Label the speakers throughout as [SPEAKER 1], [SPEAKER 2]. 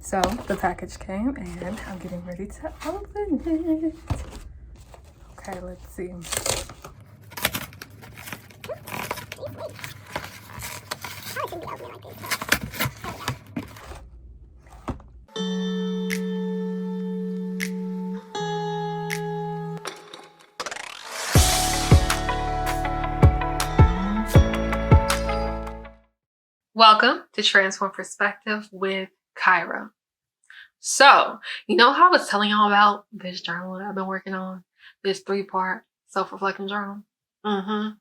[SPEAKER 1] So the package came and I'm getting ready to open it. Okay, let's see. Welcome to Transform Perspective with Kyra. So, you know how I was telling y'all about this journal that I've been working on? This 3-part self-reflecting journal? I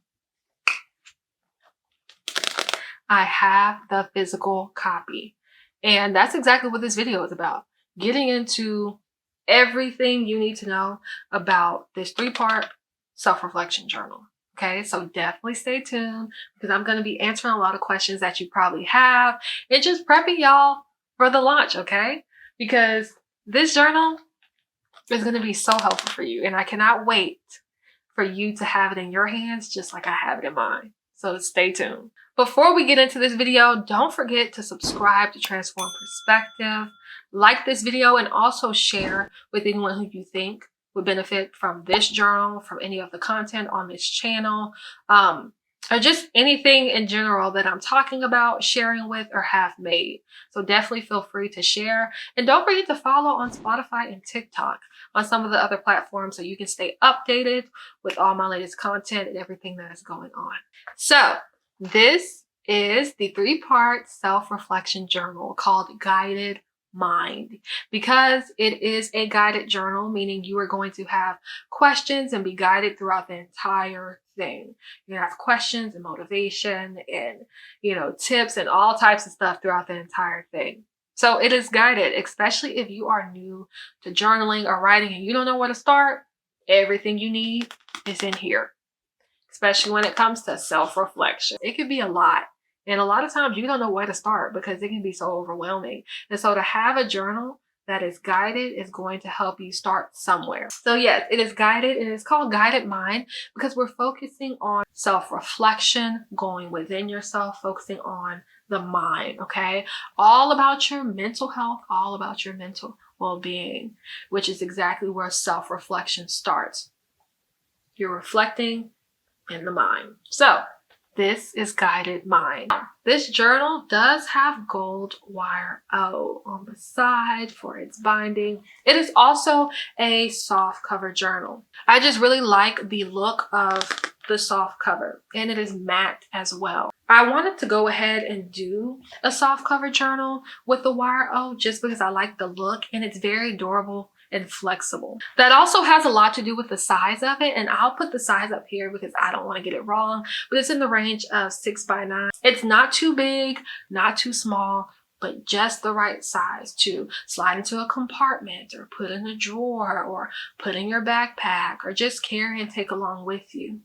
[SPEAKER 1] have the physical copy. And that's exactly what this video is about. Getting into everything you need to know about this 3-part self-reflection journal. Okay, so definitely stay tuned because I'm going to be answering a lot of questions that you probably have and just prepping y'all for the launch, okay? Because this journal is going to be so helpful for you and I cannot wait for you to have it in your hands just like I have it in mine. So stay tuned. Before we get into this video, don't forget to subscribe to Transform Perspective, like this video, and also share with anyone who you think would benefit from this journal, from any of the content on this channel, or just anything in general that I'm talking about, sharing with, or have made. So definitely feel free to share. And don't forget to follow on Spotify and TikTok, on some of the other platforms, so you can stay updated with all my latest content and everything that is going on. So this is the 3-part self-reflection journal called Guided Mind, because it is a guided journal, meaning you are going to have questions and be guided throughout the entire thing. You're gonna have questions and motivation and, tips and all types of stuff throughout the entire thing. So it is guided, especially if you are new to journaling or writing and you don't know where to start. Everything you need is in here, especially when it comes to self-reflection. It could be a lot. And a lot of times you don't know where to start because it can be so overwhelming. And so to have a journal that is guided is going to help you start somewhere. So yes, it is guided and it's called Guided Mind because we're focusing on self-reflection, going within yourself, focusing on the mind, okay? All about your mental health, all about your mental well-being, which is exactly where self-reflection starts. You're reflecting in the mind. So this is Guided Mind. This journal does have gold wire O on the side for its binding. It is also a soft cover journal. I just really like the look of the soft cover, and it is matte as well. I wanted to go ahead and do a soft cover journal with the wire O just because I like the look and it's very durable and flexible. That also has a lot to do with the size of it, and I'll put the size up here because I don't want to get it wrong, but it's in the range of 6x9. It's not too big, not too small, but just the right size to slide into a compartment or put in a drawer or put in your backpack or just carry and take along with you.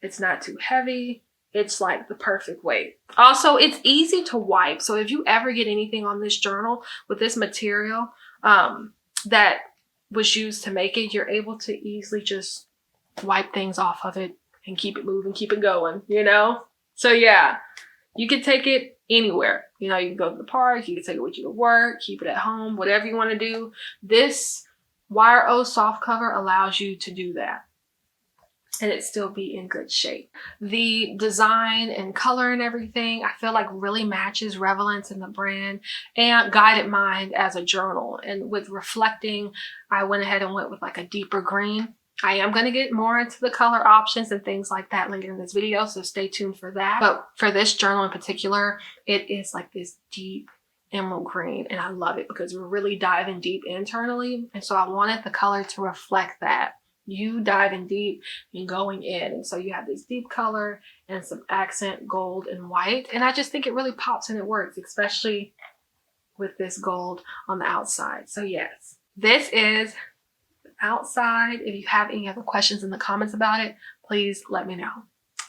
[SPEAKER 1] It's not too heavy. It's like the perfect weight. Also, it's easy to wipe. So if you ever get anything on this journal with this material that was used to make it, you're able to easily just wipe things off of it and keep it moving, keep it going, So yeah, you can take it anywhere. You can go to the park, you can take it with you to work, keep it at home, whatever you want to do. This Wire O soft cover allows you to do that and it still be in good shape. The design and color and everything, I feel like really matches Relevance in the brand and Guided Mind as a journal. And with reflecting, I went ahead and went with like a deeper green. I am going to get more into the color options and things like that later in this video, so stay tuned for that. But for this journal in particular, it is like this deep emerald green, and I love it because we're really diving deep internally. And so I wanted the color to reflect that. You diving deep and going in, and so you have this deep color and some accent gold and white, and I just think it really pops and it works, especially with this gold on the outside. So yes, this is the outside. If you have any other questions in the comments about it, please let me know.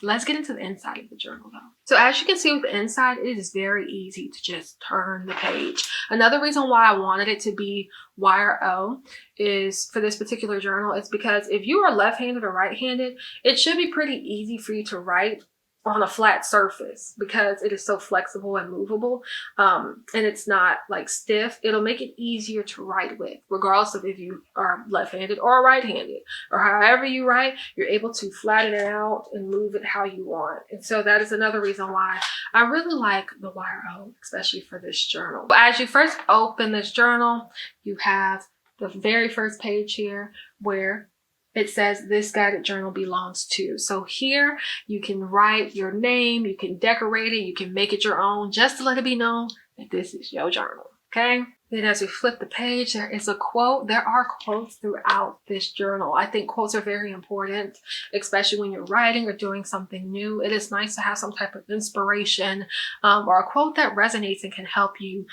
[SPEAKER 1] Let's get into the inside of the journal though. So as you can see with the inside, it is very easy to just turn the page. Another reason why I wanted it to be Wire O is for this particular journal is because if you are left-handed or right-handed, it should be pretty easy for you to write on a flat surface because it is so flexible and movable, and it's not like stiff. It'll make it easier to write with, regardless of if you are left-handed or right-handed, or however you write, you're able to flatten it out and move it how you want. And so that is another reason why I really like the Wire O, especially for this journal. As you first open this journal, you have the very first page here where it says this guided journal belongs to. So here you can write your name, you can decorate it, you can make it your own, just to let it be known that this is your journal, okay? Then as we flip the page, there is a quote. There are quotes throughout this journal. I think quotes are very important, especially when you're writing or doing something new. It is nice to have some type of inspiration or a quote that resonates and can help you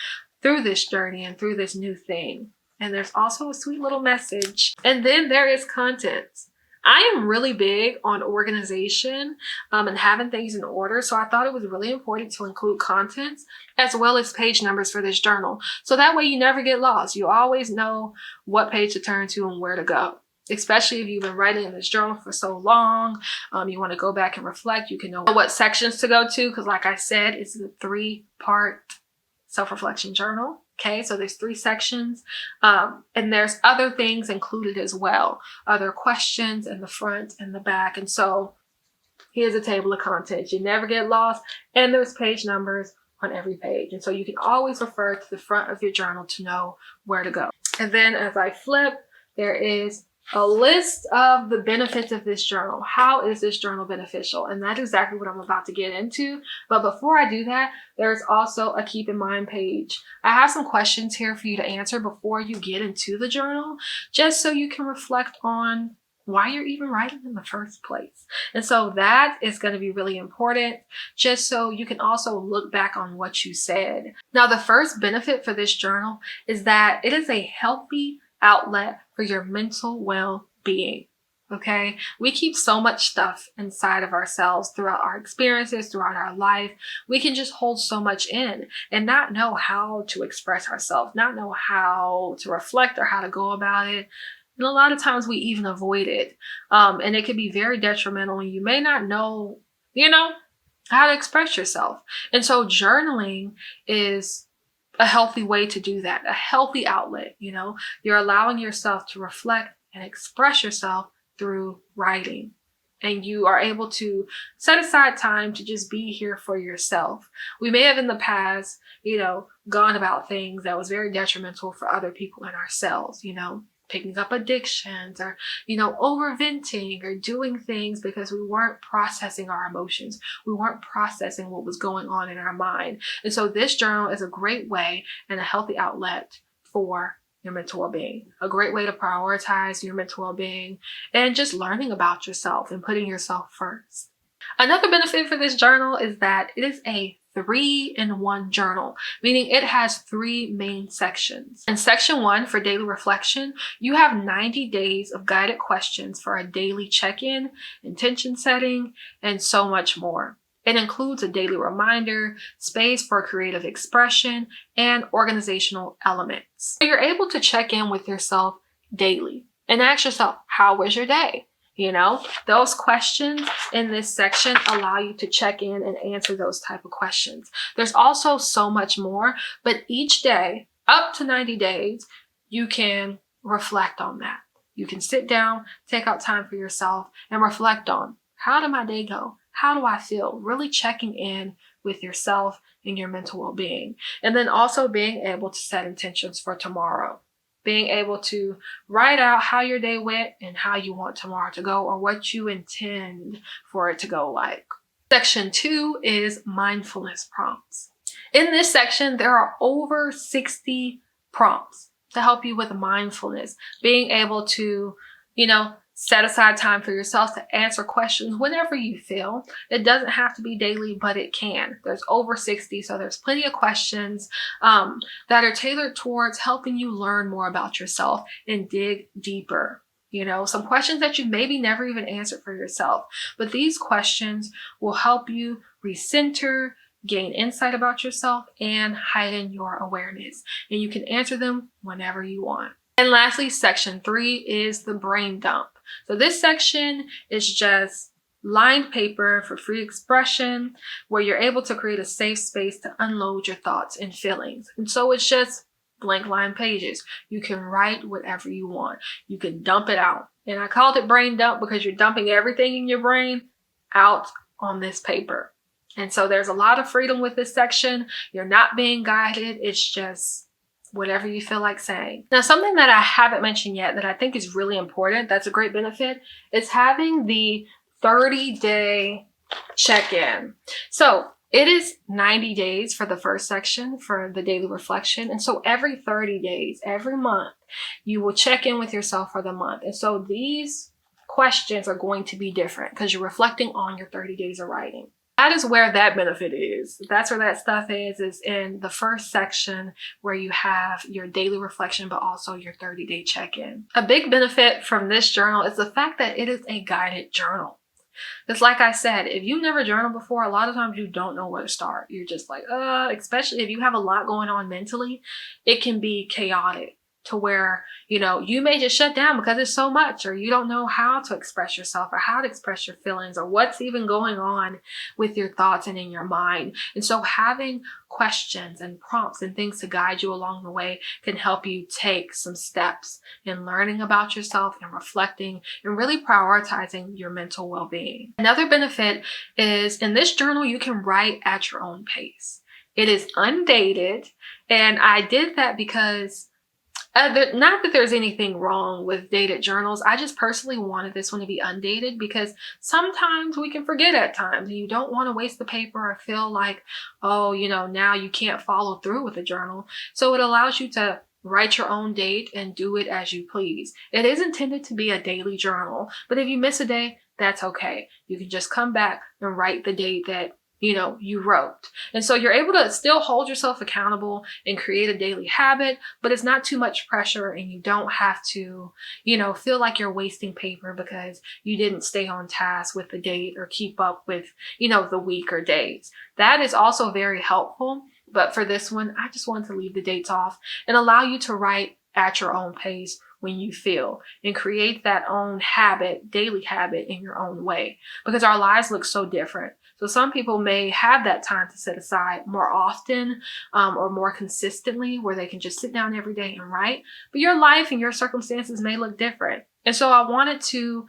[SPEAKER 1] through this journey and through this new thing. And there's also a sweet little message. And then there is content. I am really big on organization and having things in order. So I thought it was really important to include contents as well as page numbers for this journal. So that way you never get lost. You always know what page to turn to and where to go. Especially if you've been writing in this journal for so long, you want to go back and reflect. You can know what sections to go to because like I said, it's a 3-part self-reflection journal. Okay, so there's 3 sections and there's other things included as well. Other questions in the front and the back. And so here's a table of contents. You never get lost, and there's page numbers on every page. And so you can always refer to the front of your journal to know where to go. And then as I flip, there is a list of the benefits of this journal. How is this journal beneficial? And that's exactly what I'm about to get into. But before I do that, there's also a keep in mind page. I have some questions here for you to answer before you get into the journal, just so you can reflect on why you're even writing in the first place. And so that is going to be really important, just so you can also look back on what you said. Now, the first benefit for this journal is that it is a healthy outlet for your mental well-being. Okay, we keep so much stuff inside of ourselves throughout our experiences, throughout our life. We can just hold so much in and not know how to express ourselves, not know how to reflect or how to go about it. And a lot of times we even avoid it. And it can be very detrimental and you may not know, how to express yourself. And so journaling is a healthy way to do that, a healthy outlet. You're allowing yourself to reflect and express yourself through writing. And you are able to set aside time to just be here for yourself. We may have in the past, gone about things that was very detrimental for other people and ourselves, picking up addictions or, overventing or doing things because we weren't processing our emotions. We weren't processing what was going on in our mind. And so this journal is a great way and a healthy outlet for your mental well-being, a great way to prioritize your mental well-being and just learning about yourself and putting yourself first. Another benefit for this journal is that it is a 3-in-1 journal, meaning it has 3 main sections. In section 1 for daily reflection, you have 90 days of guided questions for a daily check-in, intention setting, and so much more. It includes a daily reminder, space for creative expression, and organizational elements. So you're able to check in with yourself daily and ask yourself, how was your day? Those questions in this section allow you to check in and answer those type of questions. There's also so much more, but each day, up to 90 days, you can reflect on that. You can sit down, take out time for yourself, and reflect on, how did my day go? How do I feel? Really checking in with yourself and your mental well-being. And then also being able to set intentions for tomorrow. Being able to write out how your day went and how you want tomorrow to go or what you intend for it to go like. Section 2 is mindfulness prompts. In this section, there are over 60 prompts to help you with mindfulness. Being able to, set aside time for yourself to answer questions whenever you feel. It doesn't have to be daily, but it can. There's over 60, so there's plenty of questions that are tailored towards helping you learn more about yourself and dig deeper. Some questions that you maybe never even answered for yourself. But these questions will help you recenter, gain insight about yourself, and heighten your awareness. And you can answer them whenever you want. And lastly, section 3 is the brain dump. So this section is just lined paper for free expression, where you're able to create a safe space to unload your thoughts and feelings. And so it's just blank line pages. You can write whatever you want. You can dump it out. And I called it brain dump because you're dumping everything in your brain out on this paper. And so there's a lot of freedom with this section. You're not being guided. It's just whatever you feel like saying. Now, something that I haven't mentioned yet that I think is really important, that's a great benefit, is having the 30-day check-in. So it is 90 days for the first section for the daily reflection. And so every 30 days, every month, you will check in with yourself for the month. And so these questions are going to be different because you're reflecting on your 30 days of writing. That is where that benefit is. That's where that stuff is in the first section where you have your daily reflection, but also your 30-day check-in. A big benefit from this journal is the fact that it is a guided journal. It's like I said, if you never journaled before, a lot of times you don't know where to start. You're just like, especially if you have a lot going on mentally, it can be chaotic to where, you may just shut down because it's so much, or you don't know how to express yourself or how to express your feelings or what's even going on with your thoughts and in your mind. And so having questions and prompts and things to guide you along the way can help you take some steps in learning about yourself and reflecting and really prioritizing your mental well-being. Another benefit is in this journal, you can write at your own pace. It is undated, and I did that because not that there's anything wrong with dated journals. I just personally wanted this one to be undated because sometimes we can forget at times and you don't want to waste the paper or feel like, now you can't follow through with the journal. So it allows you to write your own date and do it as you please. It is intended to be a daily journal, but if you miss a day, that's okay. You can just come back and write the date that you wrote. And so you're able to still hold yourself accountable and create a daily habit, but it's not too much pressure and you don't have to, feel like you're wasting paper because you didn't stay on task with the date or keep up with, the week or days. That is also very helpful. But for this one, I just wanted to leave the dates off and allow you to write at your own pace when you feel and create that own habit, daily habit in your own way, because our lives look so different. So some people may have that time to set aside more often or more consistently where they can just sit down every day and write, but your life and your circumstances may look different. And so I wanted to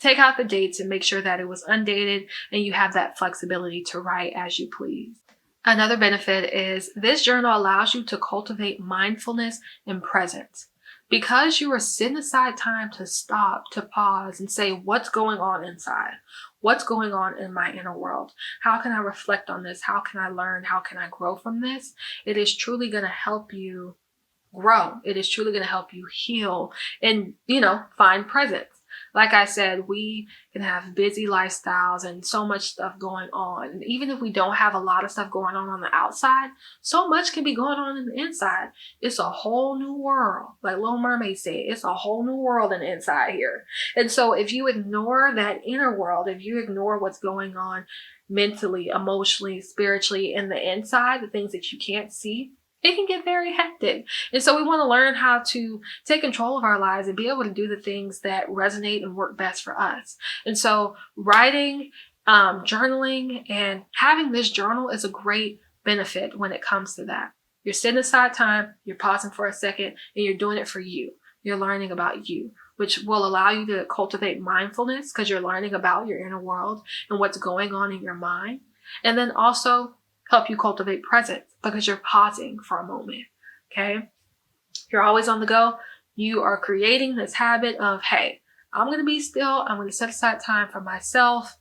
[SPEAKER 1] take out the dates and make sure that it was undated and you have that flexibility to write as you please. Another benefit is this journal allows you to cultivate mindfulness and presence. Because you are setting aside time to stop, to pause and say, what's going on inside? What's going on in my inner world? How can I reflect on this? How can I learn? How can I grow from this? It is truly going to help you grow. It is truly going to help you heal and, find presence. Like I said, we can have busy lifestyles and so much stuff going on. And even if we don't have a lot of stuff going on the outside, so much can be going on in the inside. It's a whole new world. Like Little Mermaid said, it's a whole new world in the inside here. And so if you ignore that inner world, if you ignore what's going on mentally, emotionally, spiritually in the inside, the things that you can't see, it can get very hectic. And so we want to learn how to take control of our lives and be able to do the things that resonate and work best for us. And so writing, journaling, and having this journal is a great benefit when it comes to that. You're setting aside time, you're pausing for a second, and you're doing it for you. You're learning about you, which will allow you to cultivate mindfulness because you're learning about your inner world and what's going on in your mind. And then also help you cultivate presence because you're pausing for a moment, okay? You're always on the go. You are creating this habit of, hey, I'm going to be still. I'm going to set aside time for myself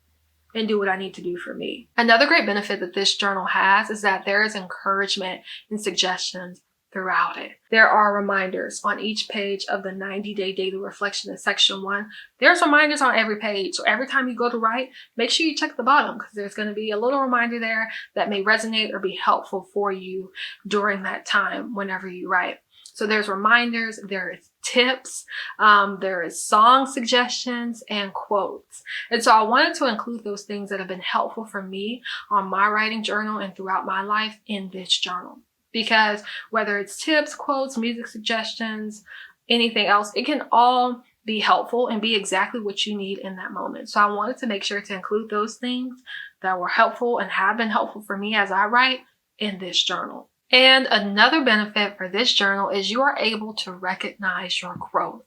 [SPEAKER 1] and do what I need to do for me. Another great benefit that this journal has is that there is encouragement and suggestions throughout it. There are reminders on each page of the 90-day daily reflection in section 1. There's reminders on every page. So every time you go to write, make sure you check the bottom because there's going to be a little reminder there that may resonate or be helpful for you during that time whenever you write. So there's reminders, there is tips, there is song suggestions and quotes. And so I wanted to include those things that have been helpful for me on my writing journal and throughout my life in this journal. Because whether it's tips, quotes, music suggestions, anything else, it can all be helpful and be exactly what you need in that moment. So I wanted to make sure to include those things that were helpful and have been helpful for me as I write in this journal. And another benefit for this journal is you are able to recognize your growth.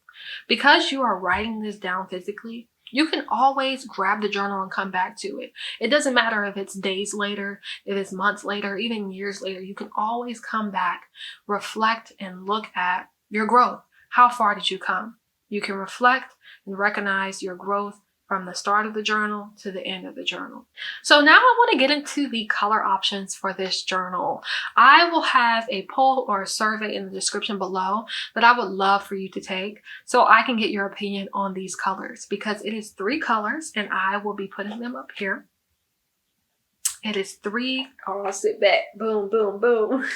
[SPEAKER 1] Because you are writing this down physically, you can always grab the journal and come back to it. It doesn't matter if it's days later, if it's months later, even years later, you can always come back, reflect, and look at your growth. How far did you come? You can reflect and recognize your growth from the start of the journal to the end of the journal. So now I want to get into the color options for this journal. I will have a poll or a survey in the description below that I would love for you to take so I can get your opinion on these colors, because it is 3 colors and I will be putting them up here. It is 3, oh, I'll sit back, boom, boom, boom.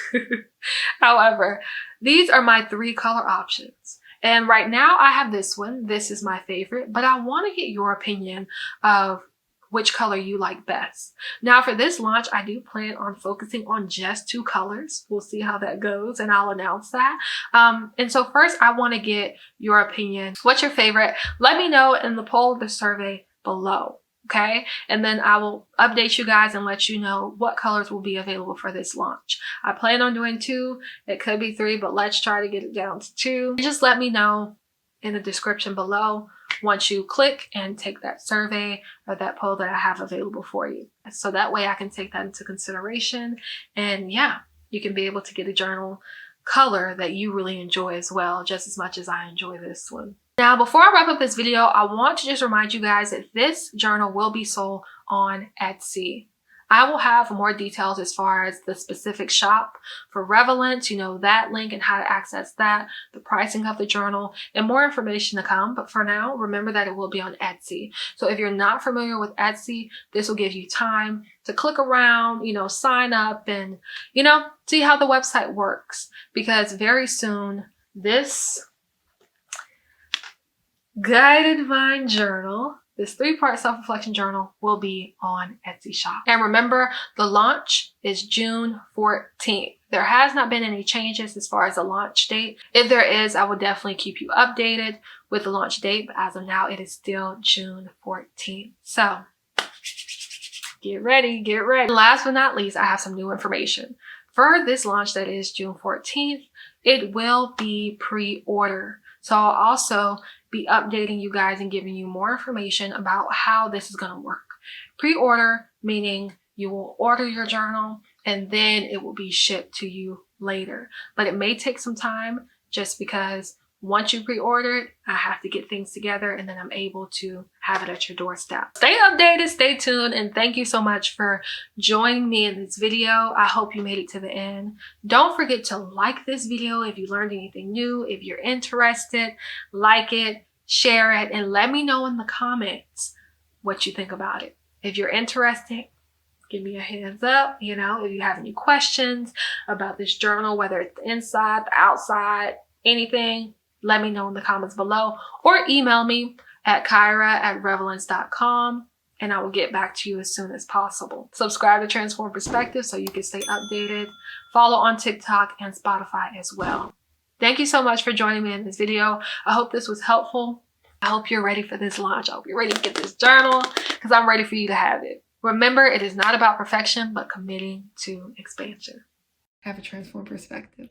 [SPEAKER 1] However, these are my 3 color options. And right now I have this one. This is my favorite, but I want to get your opinion of which color you like best. Now for this launch, I do plan on focusing on just 2 colors. We'll see how that goes and I'll announce that. And so first I want to get your opinion. What's your favorite? Let me know in the poll of the survey below. Okay, and then I will update you guys and let you know what colors will be available for this launch. I plan on doing 2. It could be 3, but let's try to get it down to 2. Just let me know in the description below once you click and take that survey or that poll that I have available for you. So that way I can take that into consideration, and yeah, you can be able to get a journal color that you really enjoy as well, just as much as I enjoy this one. Now, before I wrap up this video, I want to just remind you guys that this journal will be sold on Etsy. I will have more details as far as the specific shop for Relevant, you know, that link and how to access that, the pricing of the journal, and more information to come. But for now, remember that it will be on Etsy. So if you're not familiar with Etsy, this will give you time to click around, you know, sign up and, you know, see how the website works. Because very soon, this guided mind journal, this 3-part self-reflection journal, will be on Etsy shop. And remember, the launch is June 14th. There has not been any changes as far as the launch date. If there is, I will definitely keep you updated with the launch date, but as of now, it is still June 14th. So get ready, get ready. Last but not least, I have some new information. For this launch that is June 14th, it will be pre-order. So I'll also be updating you guys and giving you more information about how this is going to work. Pre-order meaning you will order your journal and then it will be shipped to you later. But it may take some time just because once you pre-order it, I have to get things together and then I'm able to have it at your doorstep. Stay updated, stay tuned, and thank you so much for joining me in this video. I hope you made it to the end. Don't forget to like this video if you learned anything new. If you're interested, like it, share it, and let me know in the comments what you think about it. If you're interested, give me a hands up. You know, if you have any questions about this journal, whether it's the inside, the outside, anything, let me know in the comments below or email me at kyra@relevance.com and I will get back to you as soon as possible. Subscribe to Transform Perspective so you can stay updated. Follow on TikTok and Spotify as well. Thank you so much for joining me in this video. I hope this was helpful. I hope you're ready for this launch. I hope you're ready to get this journal because I'm ready for you to have it. Remember, it is not about perfection, but committing to expansion. Have a transformed perspective.